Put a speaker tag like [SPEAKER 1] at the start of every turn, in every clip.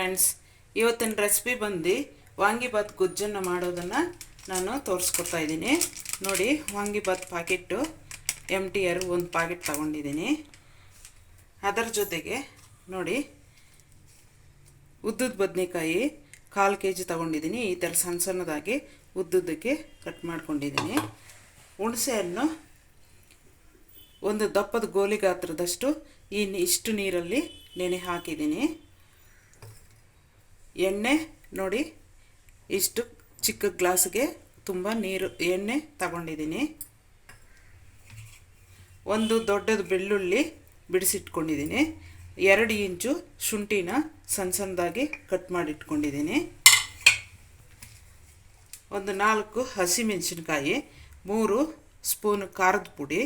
[SPEAKER 1] Friends, ಇವತ್ತಿನ recipe ಬಂದು ವಾಂಗಿಬಾತ್ ಗೊಜ್ಜನ್ನು ಮಾಡೋದನ್ನು ನಾನು ತೋರಿಸ್ಕೊಡ್ತಾ ಇದ್ದೀನಿ. ನೋಡಿ, ವಾಂಗಿಬಾತ್ ಪ್ಯಾಕೆಟು MTR ಒಂದು ಪ್ಯಾಕೆಟ್ ತಗೊಂಡಿದ್ದೀನಿ. ಅದರ ಜೊತೆಗೆ ನೋಡಿ, ಉದ್ದುದ ಬದನೆಕಾಯಿ 1/4 kg ತಗೊಂಡಿದ್ದೀನಿ. ಈ ಥರ ಸಣ್ಣ ಸಣ್ಣದಾಗಿ ಉದ್ದುದಕ್ಕೆ ಕಟ್ ಮಾಡ್ಕೊಂಡಿದ್ದೀನಿ. ಹುಣಸೆಹಣ್ಣು ಒಂದು ದಪ್ಪದ ಗೋಲಿ ಗಾತ್ರದಷ್ಟು ಇಷ್ಟು ನೀರಲ್ಲಿ ನೆನೆ ಹಾಕಿದ್ದೀನಿ. ಎಣ್ಣೆ ನೋಡಿ, ಇಷ್ಟು ಚಿಕ್ಕ ಗ್ಲಾಸ್ಗೆ ತುಂಬ ಎಣ್ಣೆ ತಗೊಂಡಿದ್ದೀನಿ. ಒಂದು ದೊಡ್ಡದು ಬೆಳ್ಳುಳ್ಳಿ ಬಿಡಿಸಿಟ್ಕೊಂಡಿದ್ದೀನಿ. 2 ಇಂಚು ಶುಂಠಿನ ಸಣ್ಣ ಸಣ್ಣದಾಗಿ ಕಟ್ ಮಾಡಿಟ್ಕೊಂಡಿದ್ದೀನಿ. ಒಂದು 4 ಹಸಿಮೆಣಸಿನ್ಕಾಯಿ, 3 ಸ್ಪೂನ್ ಖಾರದ ಪುಡಿ,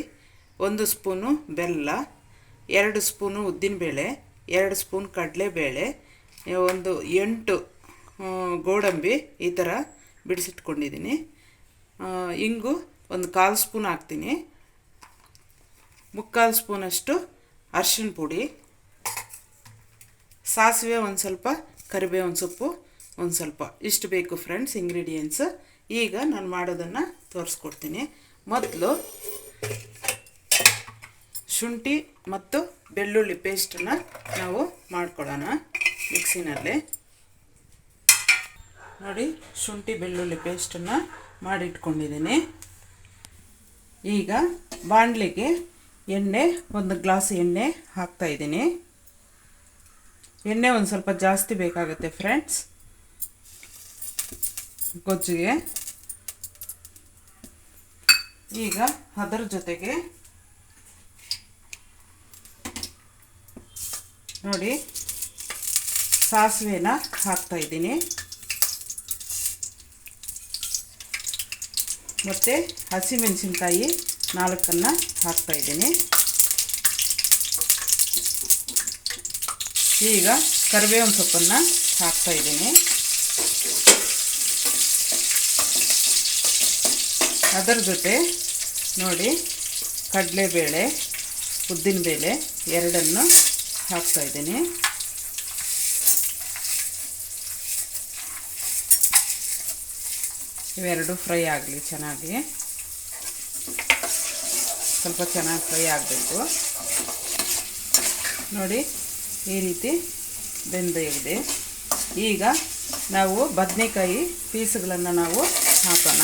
[SPEAKER 1] 1 ಸ್ಪೂನು ಬೆಲ್ಲ, 2 ಸ್ಪೂನು ಉದ್ದಿನಬೇಳೆ, 2 ಸ್ಪೂನ್ ಕಡಲೆಬೇಳೆ, ಒಂದು 8 ಗೋಡಂಬಿ ಈ ಥರ ಬಿಡಿಸಿಟ್ಕೊಂಡಿದ್ದೀನಿ. ಇಂಗು ಒಂದು 1/4 ಸ್ಪೂನ್ ಹಾಕ್ತೀನಿ. 3/4 ಸ್ಪೂನಷ್ಟು ಅರಿಶಿಣ ಪುಡಿ, ಸಾಸಿವೆ ಒಂದು ಸ್ವಲ್ಪ, ಕರಿಬೇವಿನ ಸೊಪ್ಪು ಒಂದು ಸ್ವಲ್ಪ, ಇಷ್ಟು ಬೇಕು ಫ್ರೆಂಡ್ಸ್ ಇಂಗ್ರೀಡಿಯೆಂಟ್ಸ್. ಈಗ ನಾನು ಮಾಡೋದನ್ನು ತೋರಿಸ್ಕೊಡ್ತೀನಿ. ಮೊದಲು ಶುಂಠಿ ಮತ್ತು ಬೆಳ್ಳುಳ್ಳಿ ಪೇಸ್ಟನ್ನು ನಾವು ಮಾಡ್ಕೊಳ್ಳೋಣ ಮಿಕ್ಸಿನಲ್ಲಿ. ನೋಡಿ, ಶುಂಠಿ ಬೆಳ್ಳುಳ್ಳಿ ಪೇಸ್ಟನ್ನು ಮಾಡಿಟ್ಕೊಂಡಿದ್ದೀನಿ. ಈಗ ಬಾಣಲಿಗೆ ಎಣ್ಣೆ, 1 ಗ್ಲಾಸ್ ಎಣ್ಣೆ ಹಾಕ್ತಾಯಿದ್ದೀನಿ. ಎಣ್ಣೆ ಒಂದು ಸ್ವಲ್ಪ ಜಾಸ್ತಿ ಬೇಕಾಗುತ್ತೆ ಫ್ರೆಂಡ್ಸ್ ಗೊಜ್ಜಿಗೆ. ಈಗ ಅದರ ಜೊತೆಗೆ ನೋಡಿ, ಸಾಸಿವೆನ ಹಾಕ್ತಾಯಿದ್ದೀನಿ. ಮತ್ತು ಹಸಿಮೆಣಸಿನ್ಕಾಯಿ 4 ಹಾಕ್ತಾಯಿದ್ದೀನಿ. ಈಗ ಕರಿಬೇವಿನ ಸೊಪ್ಪನ್ನು ಹಾಕ್ತಾಯಿದ್ದೀನಿ. ಅದರ ಜೊತೆ ನೋಡಿ, ಕಡಲೆಬೇಳೆ, ಉದ್ದಿನಬೇಳೆ ಎರಡನ್ನು ಹಾಕ್ತಾಯಿದ್ದೀನಿ. ಇವೆರಡು ಫ್ರೈ ಆಗಲಿ ಚೆನ್ನಾಗಿ, ಸ್ವಲ್ಪ ಚೆನ್ನಾಗಿ ಫ್ರೈ ಆಗಬೇಕು. ನೋಡಿ, ಈ ರೀತಿ ಬೆಂದಿದೆ. ಈಗ ನಾವು ಬದನೆಕಾಯಿ ಪೀಸ್ಗಳನ್ನು ನಾವು ಹಾಕೋಣ.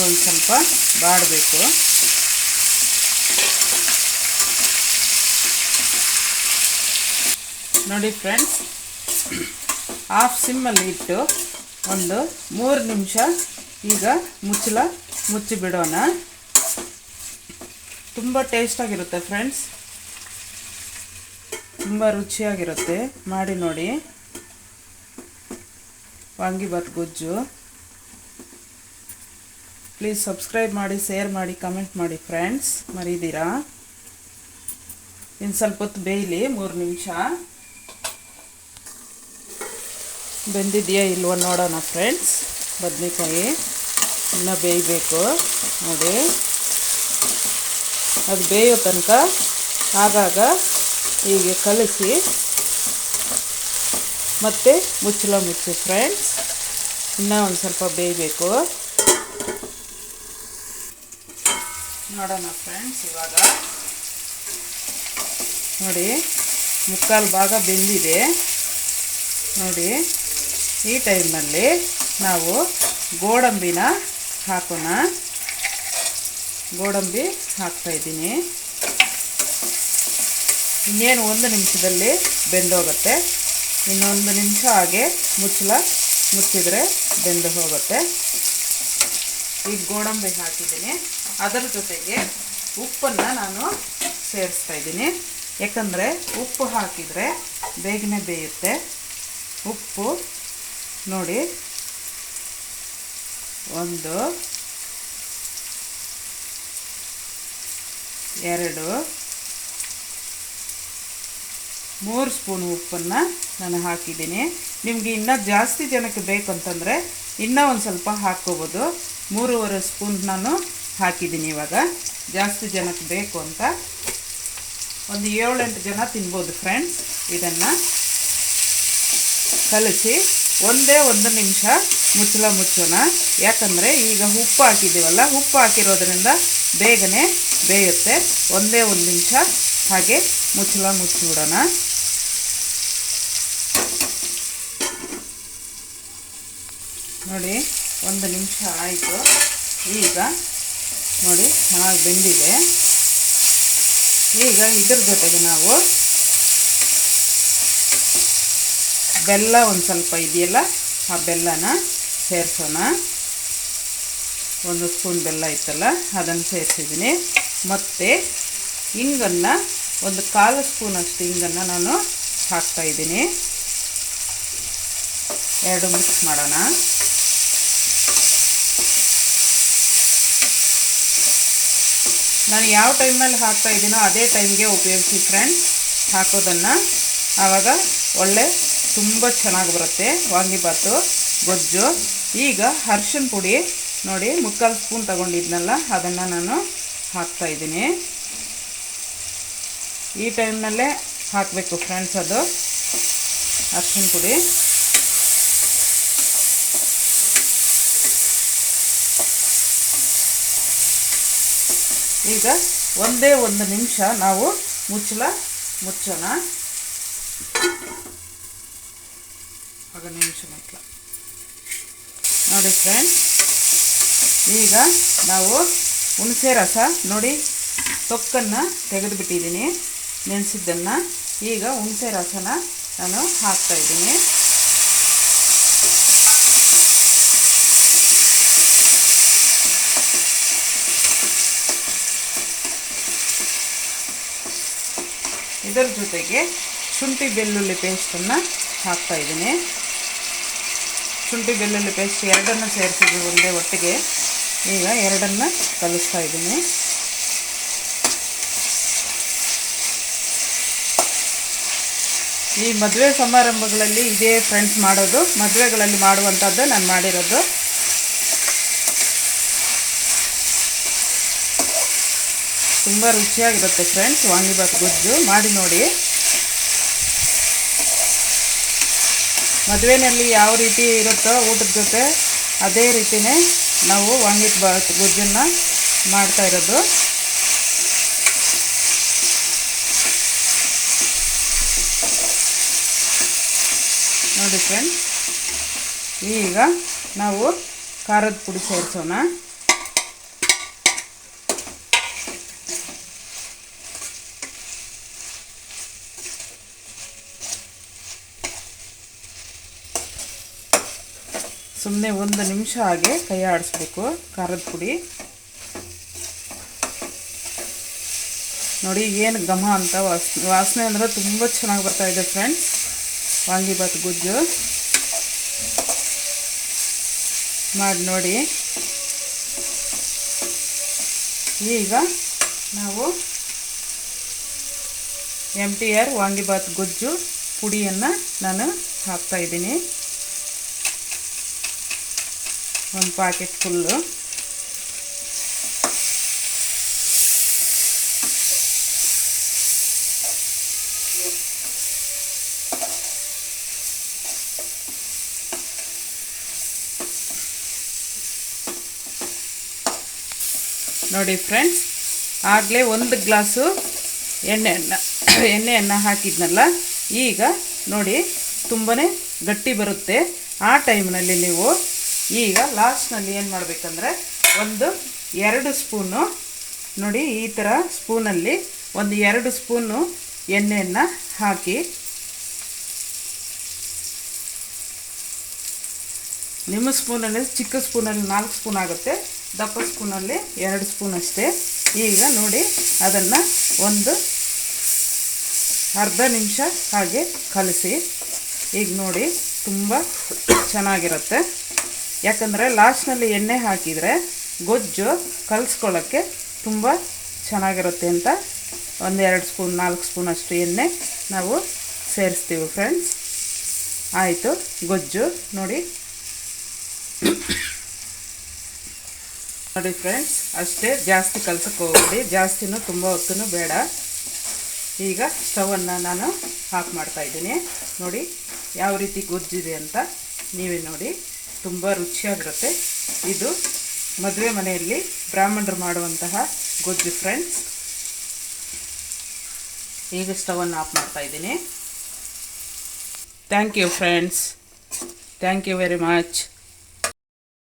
[SPEAKER 1] ಒಂದು ಸ್ವಲ್ಪ ಬಾಡಬೇಕು. ನೋಡಿ ಫ್ರೆಂಡ್ಸ್, ಹಾಫ್ ಸಿಮ್ಮಲ್ಲಿ ಇಟ್ಟು ಒಂದು 3 ನಿಮಿಷ ಈಗ ಮುಚ್ಚಿ ಬಿಡೋಣ. ತುಂಬ ಟೇಸ್ಟಾಗಿರುತ್ತೆ ಫ್ರೆಂಡ್ಸ್, ತುಂಬ ರುಚಿಯಾಗಿರುತ್ತೆ. ಮಾಡಿ ನೋಡಿ ವಾಂಗಿಬಾತ್ ಗೊಜ್ಜು. ಪ್ಲೀಸ್ ಸಬ್ಸ್ಕ್ರೈಬ್ ಮಾಡಿ, ಶೇರ್ ಮಾಡಿ, ಕಮೆಂಟ್ ಮಾಡಿ ಫ್ರೆಂಡ್ಸ್, ಮರೀದಿರಾ. ಇನ್ನು ಸ್ವಲ್ಪ ಹೊತ್ತು ಬೇಯಲಿ, 3 ನಿಮಿಷ ಬೆಂದಿದೆಯಾ ಇಲ್ವೋ ನೋಡೋಣ ಫ್ರೆಂಡ್ಸ್. ಬದನೆಕಾಯಿ ಇನ್ನೂ ಬೇಯಬೇಕು. ನೋಡಿ, ಅದು ಬೇಯೋ ತನಕ ಆಗಾಗ ಹೀಗೆ ಕಲಸಿ ಮತ್ತು ಮುಚ್ಚಿ ಫ್ರೆಂಡ್ಸ್. ಇನ್ನೂ ಒಂದು ಸ್ವಲ್ಪ ಬೇಯಬೇಕು. ನೋಡೋಣ ಫ್ರೆಂಡ್ಸ್. ಇವಾಗ ನೋಡಿ, 3/4 ಭಾಗ ಬೆಂದಿದೆ. ನೋಡಿ, ಈ ಟೈಮಲ್ಲಿ ನಾವು ಗೋಡಂಬಿನ ಹಾಕೋಣ. ಗೋಡಂಬಿ ಹಾಕ್ತಾಯಿದ್ದೀನಿ. ಇನ್ನೇನು 1 ನಿಮಿಷದಲ್ಲಿ ಬೆಂದೋಗುತ್ತೆ. ಇನ್ನೊಂದು ನಿಮಿಷ ಹಾಗೆ ಮುಚ್ಚಿದ್ರೆ ಬೆಂದು ಹೋಗುತ್ತೆ. ಈಗ ಗೋಡಂಬಿ ಹಾಕಿದ್ದೀನಿ. ಅದರ ಜೊತೆಗೆ ಉಪ್ಪನ್ನು ನಾನು ಸೇರಿಸ್ತಾಯಿದ್ದೀನಿ. ಯಾಕಂದರೆ ಉಪ್ಪು ಹಾಕಿದರೆ ಬೇಗನೆ ಬೇಯುತ್ತೆ. ಉಪ್ಪು ನೋಡಿ, 1 2 3 ಸ್ಪೂನ್ ಉಪ್ಪನ್ನು ನಾನು ಹಾಕಿದ್ದೀನಿ. ನಿಮಗೆ ಇನ್ನೂ ಜಾಸ್ತಿ ಜನಕ್ಕೆ ಬೇಕಂತಂದರೆ ಇನ್ನೂ ಒಂದು ಸ್ವಲ್ಪ ಹಾಕ್ಕೋಬೋದು. 3.5 ಸ್ಪೂನ್ ನಾನು ಹಾಕಿದ್ದೀನಿ. ಇವಾಗ ಜಾಸ್ತಿ ಜನಕ್ಕೆ ಬೇಕು ಅಂತ. ಒಂದು 7-8 ಜನ ತಿನ್ಬೋದು ಫ್ರೆಂಡ್ಸ್. ಇದನ್ನು ಕಲಸಿ ಒಂದೇ 1 ನಿಮಿಷ ಮುಚ್ಚೋಣ. ಯಾಕಂದರೆ ಈಗ ಉಪ್ಪು ಹಾಕಿದ್ದೀವಲ್ಲ, ಉಪ್ಪು ಹಾಕಿರೋದ್ರಿಂದ ಬೇಗನೆ ಬೇಯುತ್ತೆ. ಒಂದೇ 1 ನಿಮಿಷ ಹಾಗೆ ಮುಚ್ಚಿಬಿಡೋಣ. ನೋಡಿ 1 ನಿಮಿಷ ಆಯಿತು. ಈಗ ನೋಡಿ ಚೆನ್ನಾಗಿ ಬೆಂದಿದೆ. ಈಗ ಇದ್ರ ಜೊತೆಗೆ ನಾವು ಬೆಲ್ಲ ಒಂದು ಸ್ವಲ್ಪ ಇದೆಯಲ್ಲ, ಆ ಬೆಲ್ಲನ ಸೇರಿಸೋಣ. 1 ಸ್ಪೂನ್ ಬೆಲ್ಲ ಇತ್ತಲ್ಲ ಅದನ್ನು ಸೇರಿಸಿದ್ದೀನಿ. ಮತ್ತು ಹಿಂಗನ್ನು ಒಂದು 1/4 ಸ್ಪೂನಷ್ಟು ಹಿಂಗನ್ನು ನಾನು ಹಾಕ್ತಾಯಿದ್ದೀನಿ. 2 ಮಿಕ್ಸ್ ಮಾಡೋಣ. ನಾನು ಯಾವ ಟೈಮಲ್ಲಿ ಹಾಕ್ತಾಯಿದ್ದೀನೋ ಅದೇ ಟೈಮ್ಗೆ ಉಪಯೋಗಿಸಿ ಫ್ರೆಂಡ್ಸ್ ಹಾಕೋದನ್ನು. ಆವಾಗ ಒಳ್ಳೆ ತುಂಬ ಚೆನ್ನಾಗಿ ಬರುತ್ತೆ ವಾಂಗಿಬಾತು ಗೊಜ್ಜು. ಈಗ ಅರಿಶಿನ ಪುಡಿ ನೋಡಿ 3/4 ಸ್ಪೂನ್ ತಗೊಂಡಿದ್ನಲ್ಲ ಅದನ್ನು ನಾನು ಹಾಕ್ತಾಯಿದ್ದೀನಿ. ಈ ಟೈಮ್ನಲ್ಲೇ ಹಾಕಬೇಕು ಫ್ರೆಂಡ್ಸ್ ಅದು ಅರಿಶಿನ ಪುಡಿ. ಈಗ ಒಂದೇ 1 ನಿಮಿಷ ನಾವು ಮುಚ್ಚೋಣ. ನೋಡಿ ಫ್ರೆಂಡ್ಸ್, ಈಗ ನಾವು ಹುಣಸೆ ರಸ ನೋಡಿ ತೊಕ್ಕನ್ನು ತೆಗೆದುಬಿಟ್ಟಿದ್ದೀನಿ, ನೆನೆಸಿದ್ದನ್ನು. ಈಗ ಹುಣಸೆ ರಸನ ನಾನು ಹಾಕ್ತಾಯಿದ್ದೀನಿ. ಇದರ ಜೊತೆಗೆ ಶುಂಠಿ ಬೆಳ್ಳುಳ್ಳಿ ಪೇಸ್ಟನ್ನು ಹಾಕ್ತಾಯಿದ್ದೀನಿ. ಶುಂಠಿ ಬೆಳ್ಳುಳ್ಳಿ ಪೇಸ್ಟ್ 2 ಸೇರಿಸಿದ್ವಿ ಒಂದೇ ಒಟ್ಟಿಗೆ. ಈಗ 2 ಕಲಿಸ್ತಾ ಇದ್ದೀನಿ. ಈ ಮದುವೆ ಸಮಾರಂಭಗಳಲ್ಲಿ ಇದೇ ಫ್ರೆಂಡ್ಸ್ ಮಾಡೋದು, ಮದುವೆಗಳಲ್ಲಿ ಮಾಡುವಂಥದ್ದು ನಾನು ಮಾಡಿರೋದು. ತುಂಬ ರುಚಿಯಾಗಿರುತ್ತೆ ಫ್ರೆಂಡ್ಸ್ ವಾಂಗಿಬಾತ್ ಗೊಜ್ಜು, ಮಾಡಿ ನೋಡಿ. ಮದುವೆಯಲ್ಲಿ ಯಾವ ರೀತಿ ಇರುತ್ತೋ ಊಟದ ಜೊತೆ ಅದೇ ರೀತಿಯೇ ನಾವು ವಾಂಗಿಬಾತ್ ಗೊಜ್ಜನ್ನು ಮಾಡ್ತಾ ಇರೋದು. ನೋಡಿ ಫ್ರೆಂಡ್ಸ್, ಈಗ ನಾವು ಖಾರದ ಪುಡಿ ಸೇರಿಸೋಣ. ಸುಮ್ಮನೆ 1 ನಿಮಿಷ ಹಾಗೆ ಕೈ ಆಡಿಸ್ಬೇಕು ಖಾರದ ಪುಡಿ. ನೋಡಿ ಏನು ಘಮ ಅಂತ ವಾಸನೆ ಅಂದರೆ ತುಂಬ ಚೆನ್ನಾಗಿ ಬರ್ತಾಯಿದೆ ಫ್ರೆಂಡ್ಸ್ ವಾಂಗಿಬಾತ್ ಗೊಜ್ಜು. ಮಾಡಿ ನೋಡಿ. ಈಗ ನಾವು MTR ವಾಂಗಿಬಾತ್ ಗೊಜ್ಜು ಪುಡಿಯನ್ನು ನಾನು ಹಾಕ್ತಾಯಿದ್ದೀನಿ. 1 ಪ್ಯಾಕೆಟ್ ಫುಲ್ಲು. ನೋಡಿ ಫ್ರೆಂಡ್ಸ್, ಆಗಲೇ 1 ಗ್ಲಾಸು ಎಣ್ಣೆಯನ್ನು ಹಾಕಿದ್ನಲ್ಲ. ಈಗ ನೋಡಿ ತುಂಬಾ ಗಟ್ಟಿ ಬರುತ್ತೆ. ಆ ಟೈಮ್ನಲ್ಲಿ ನೀವು ಈಗ ಲಾಸ್ಟ್ನಲ್ಲಿ ಏನು ಮಾಡಬೇಕಂದ್ರೆ 2 ಸ್ಪೂನು ನೋಡಿ ಈ ಥರ ಸ್ಪೂನಲ್ಲಿ 2 ಸ್ಪೂನು ಎಣ್ಣೆಯನ್ನು ಹಾಕಿ, ನಿಮ್ಮ ಸ್ಪೂನಲ್ಲಿ ಚಿಕ್ಕ ಸ್ಪೂನಲ್ಲಿ 4 ಸ್ಪೂನ್ ಆಗುತ್ತೆ, ದಪ್ಪ ಸ್ಪೂನಲ್ಲಿ 2 ಸ್ಪೂನ್ ಅಷ್ಟೇ. ಈಗ ನೋಡಿ ಅದನ್ನು ಅರ್ಧ ನಿಮಿಷ ಹಾಗೆ ಕಲಸಿ. ಈಗ ನೋಡಿ ತುಂಬ ಚೆನ್ನಾಗಿರುತ್ತೆ. ಯಾಕಂದರೆ ಲಾಸ್ಟ್ನಲ್ಲಿ ಎಣ್ಣೆ ಹಾಕಿದರೆ ಗೊಜ್ಜು ಕಲಿಸ್ಕೊಳ್ಳೋಕ್ಕೆ ತುಂಬ ಚೆನ್ನಾಗಿರುತ್ತೆ ಅಂತ 1-2 ಸ್ಪೂನ್ 4 ಸ್ಪೂನ್ ಅಷ್ಟು ಎಣ್ಣೆ ನಾವು ಸೇರಿಸ್ತೀವಿ ಫ್ರೆಂಡ್ಸ್. ಆಯಿತು ಗೊಜ್ಜು ನೋಡಿ ನೋಡಿ ಫ್ರೆಂಡ್ಸ್, ಅಷ್ಟೇ, ಜಾಸ್ತಿ ಕಲಸಕ್ಕೆ ಹೋಗ್ಬೇಡಿ, ಜಾಸ್ತಿನೂ ತುಂಬ ಹೊತ್ತೂ ಬೇಡ. ಈಗ ಸ್ಟವನ್ನು ನಾನು ಆಫ್ ಮಾಡ್ತಾಯಿದ್ದೀನಿ. ನೋಡಿ ಯಾವ ರೀತಿ ಗೊಜ್ಜಿದೆ ಅಂತ ನೀವೇ ನೋಡಿ, ತುಂಬ ರುಚಿಯಾಗಿರುತ್ತೆ. ಇದು ಮದುವೆ ಮನೆಯಲ್ಲಿ ಬ್ರಾಹ್ಮಣರು ಮಾಡುವಂತಹ ಗೊಜ್ಜು ಫ್ರೆಂಡ್ಸ್. ಈಗ ಸ್ಟವನ್ನು ಆಫ್ ಮಾಡ್ತಾಯಿದ್ದೀನಿ. Thank you friends, thank you very much.